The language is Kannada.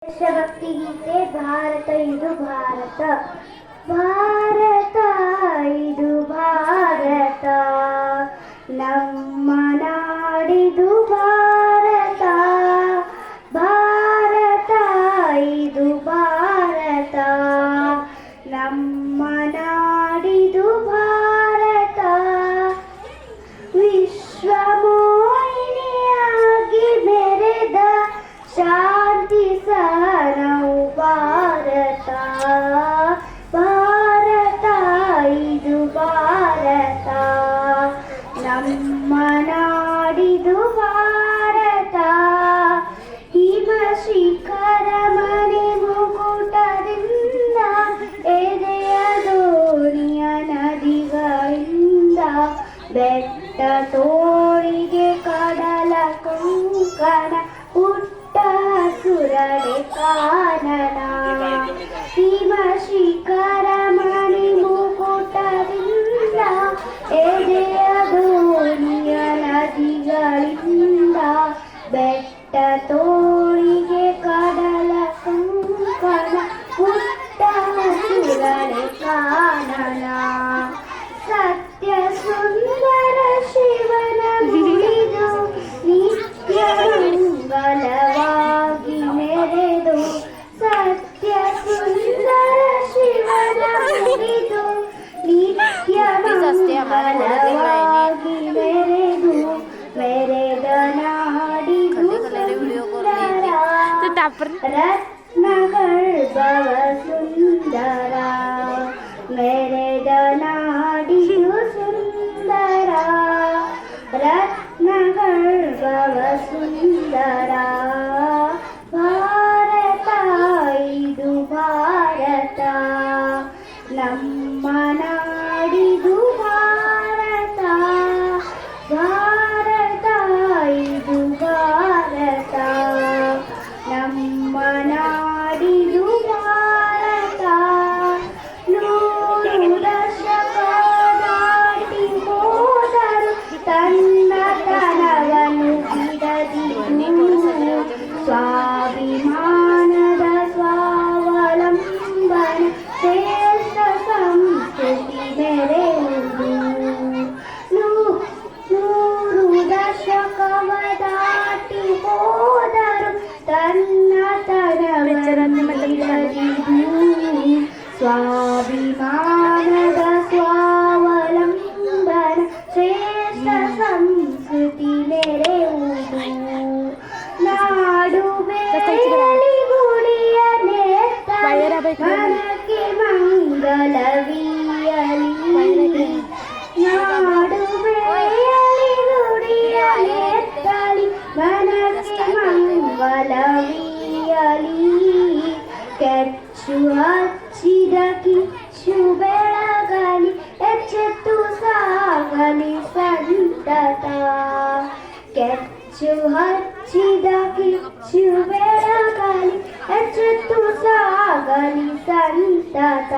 ದೇಶಭಕ್ತಿ ಗೀತೆ ಭಾರತ ಇದು ಭಾರತ ಭಾರತ ಇದು ಭಾರತ ನಮ್ಮ ನಾಡಿದು ಭಾರತ ಭಾರತ ಇದು ಭಾರತ ನಮ್ಮ ನಾಡಿದು ಭಾರತ ವಿಶ್ವಮೋಹಿನಿಯಾಗಿ ಮೆರೆದ ಶಾಂತಿ ಸಾರವು ಭಾರತ ಭಾರತ ಇದು ಭಾರತ ನಮ್ಮ ನಾಡಿದು ಭಾರತ ಹಿಮ ಶಿಖರ ಮನೆ ಮುಕುಟದಿಂದ ಎದೆಯ ದೋಣಿಯ ನದಿಗಳಿಂದ ಬೆಟ್ಟ ತೋಳಿಗೆ ಕಡಲ ಕೊಂಕಣ ಪುಟ್ಟ ಸುರಳೆ ಕಾನನ ಹಿಮ ಶಿಖರ ಮಣಿ ಮುಕುಟದಿಂದ ಎದೆಯ ದೋಣಿಯ ನದಿಗಳಿಂದ ಬೆಟ್ಟ ತೋಳಿಗೆ ಕಡಲ ಕೊಂಕಣ ಪುಟ್ಟ ಸುರಳೆ ಕಾನನ ಸತ್ಯ ಸುಂದರ ಶಿವನ ಮುಡಿದು ನಿತ್ಯ ಮಂಗಲವಾಗಿ ಮೆರೆದು ಸತ್ಯ ಸುಂದರ ಶಿವನ ಮುಡಿದು ನಿತ್ಯ ಮಂಗಲವಾಗಿ ಮೆರೆದು ಮೆರೆದ ನಾಡಿದು ಸುಂದರ ರತ್ನಗರ್ಭವ ಸುಂದರ ಮೆರೆದ ನಾಡಿದು ಸುಂದರ ರತ್ನಗರ್ಭವ ಸುಂದರ ಭಾರತ ಇದು ಭಾರತ ನಮ್ಮ ನಾಡಿದು ಭಾರತ ಭಾರತ ಇದು ಭಾರತ ನಮ್ಮ ನಾಡಿದು ಭಾರತ ನೂರು ದಶಕ ದಾಟಿ ಹೋದರು ತನ್ನತನವನ್ನು ಬಿಡದಿದ್ದು ಸ್ವಾಭಿಮಾನದ ಸ್ವಾವಲಂಬನ ಶ್ರೇಷ್ಠ ಸಂಸ್ಕೃತಿ ಮೆರೆಯುವುದು ನೂರು ದಶಕವ ದಾಟಿ ಹೋದರು ತನ್ನತನವನ್ನು ಬಿಡದಿದ್ದು ಸ್ವಾಭಿಮಾನದ ಸ್ವಾವಲಂಬನ ಶ್ರೇಷ್ಠ ಸಂಸ್ಕೃತಿ ಮೆರೆಯುವುದು ನಾಡು ಬೇಲಿ ಗುಡಿಯ ನೇತಲಿ ಮನಕ್ಕೆ ಮಂಗಲವಿಯಲಿ ನಾಡು ಬೇಲಿ ಗುಡಿಯ ನೇತಲಿ ಮನಕ್ಕೆ ಮಂಗಲವಿಯಲಿ ಕೆಚ್ಚು ಹಚ್ಚಿದ ಕಿಚ್ಚು ಬೆಳಗಲಿ ಎಚ್ಚೆತ್ತು ಸಾಗಲಿ ಸಂತತ ಕೆಚ್ಚು ಹಚ್ಚಿದ ಕಿಚ್ಚು ಬೆಳಗಲಿ ಎಚ್ಚೆತ್ತು ಸಾಗಲಿ ಸಂತತ